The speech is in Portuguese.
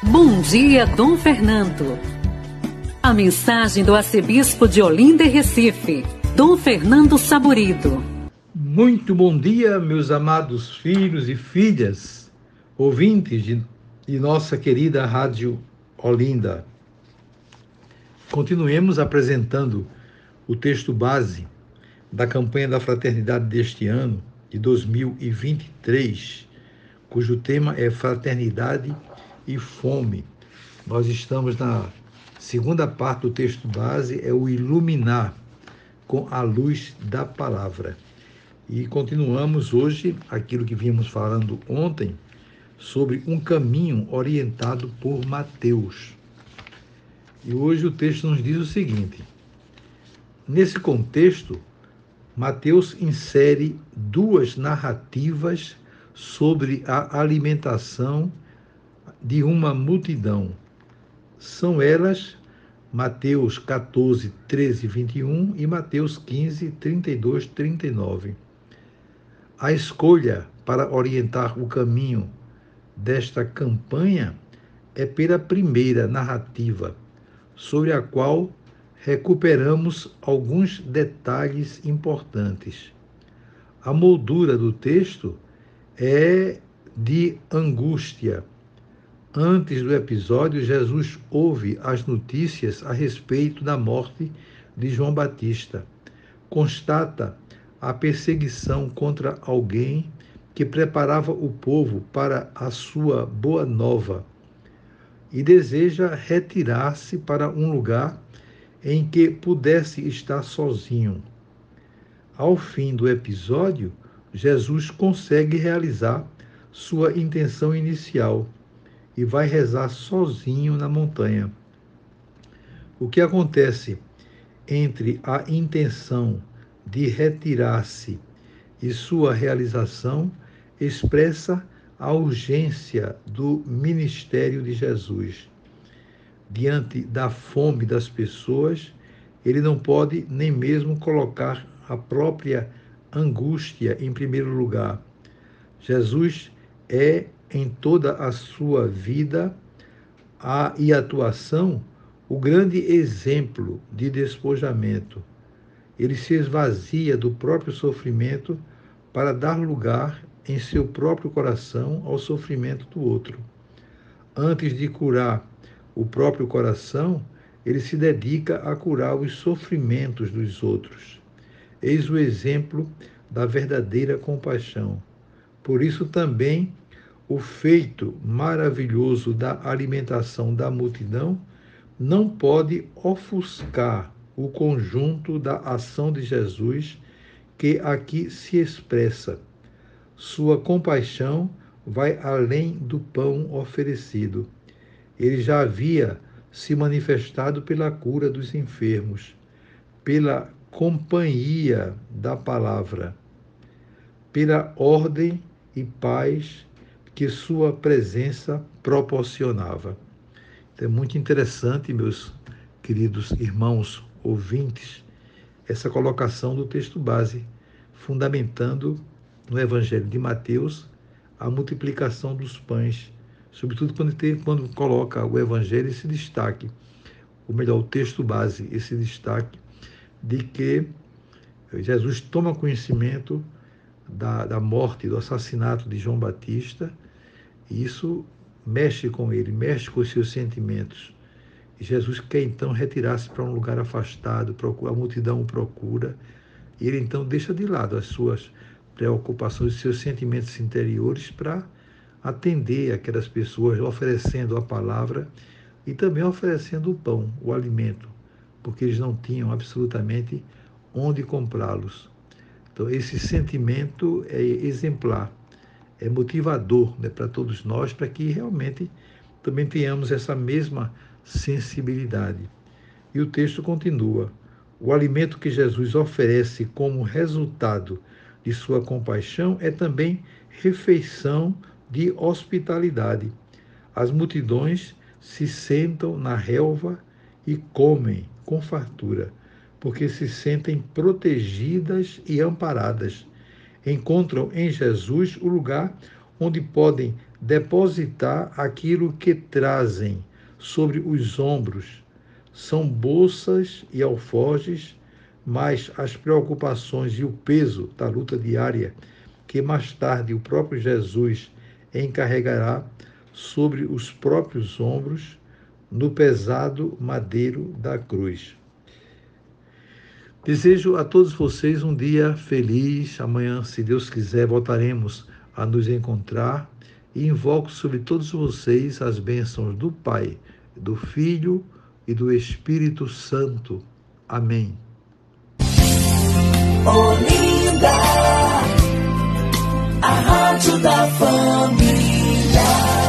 Bom dia, Dom Fernando. A mensagem do arcebispo de Olinda e Recife, Dom Fernando Saburido. Muito bom dia, meus amados filhos e filhas, ouvintes de nossa querida Rádio Olinda. Continuemos apresentando o texto base da campanha da fraternidade deste ano, de 2023, cujo tema é Fraternidade e Fome. Nós estamos na segunda parte do texto base, é o iluminar com a luz da palavra. E continuamos hoje aquilo que vínhamos falando ontem sobre um caminho orientado por Mateus. E hoje o texto nos diz o seguinte: nesse contexto, Mateus insere duas narrativas sobre a alimentação de uma multidão. São elas Mateus 14, 13 e 21 e Mateus 15, 32, 39. A escolha para orientar o caminho desta campanha é pela primeira narrativa, sobre a qual recuperamos alguns detalhes importantes. A moldura do texto é de angústia. Antes do episódio, Jesus ouve as notícias a respeito da morte de João Batista. Constata a perseguição contra alguém que preparava o povo para a sua boa nova e deseja retirar-se para um lugar em que pudesse estar sozinho. Ao fim do episódio, Jesus consegue realizar sua intenção inicial e vai rezar sozinho na montanha. O que acontece entre a intenção de retirar-se e sua realização expressa a urgência do ministério de Jesus. Diante da fome das pessoas, ele não pode nem mesmo colocar a própria angústia em primeiro lugar. Jesus é, em toda a sua vida e atuação, o grande exemplo de despojamento. Ele se esvazia do próprio sofrimento para dar lugar em seu próprio coração ao sofrimento do outro. Antes de curar o próprio coração, ele se dedica a curar os sofrimentos dos outros. Eis o exemplo da verdadeira compaixão. Por isso também o feito maravilhoso da alimentação da multidão não pode ofuscar o conjunto da ação de Jesus que aqui se expressa. Sua compaixão vai além do pão oferecido. Ele já havia se manifestado pela cura dos enfermos, pela companhia da palavra, pela ordem e paz que sua presença proporcionava. Então, é muito interessante, meus queridos irmãos ouvintes, essa colocação do texto base, fundamentando no Evangelho de Mateus a multiplicação dos pães, sobretudo quando coloca o Evangelho esse destaque, ou melhor, o texto base, esse destaque de que Jesus toma conhecimento da morte, do assassinato de João Batista, e isso mexe com ele, mexe com os seus sentimentos. E Jesus quer então retirar-se para um lugar afastado, a multidão o procura, e ele então deixa de lado as suas preocupações, os seus sentimentos interiores para atender aquelas pessoas, oferecendo a palavra e também oferecendo o pão, o alimento, porque eles não tinham absolutamente onde comprá-los. Então, esse sentimento é exemplar, é motivador, né, para todos nós, para que realmente também tenhamos essa mesma sensibilidade. E o texto continua: o alimento que Jesus oferece como resultado de sua compaixão é também refeição de hospitalidade. As multidões se sentam na relva e comem com fartura, porque se sentem protegidas e amparadas. Encontram em Jesus o lugar onde podem depositar aquilo que trazem sobre os ombros. São bolsas e alforjes, mas as preocupações e o peso da luta diária, que mais tarde o próprio Jesus encarregará sobre os próprios ombros, no pesado madeiro da cruz. Desejo a todos vocês um dia feliz. Amanhã, se Deus quiser, voltaremos a nos encontrar e invoco sobre todos vocês as bênçãos do Pai, do Filho e do Espírito Santo. Amém. Olinda, a rádio da família.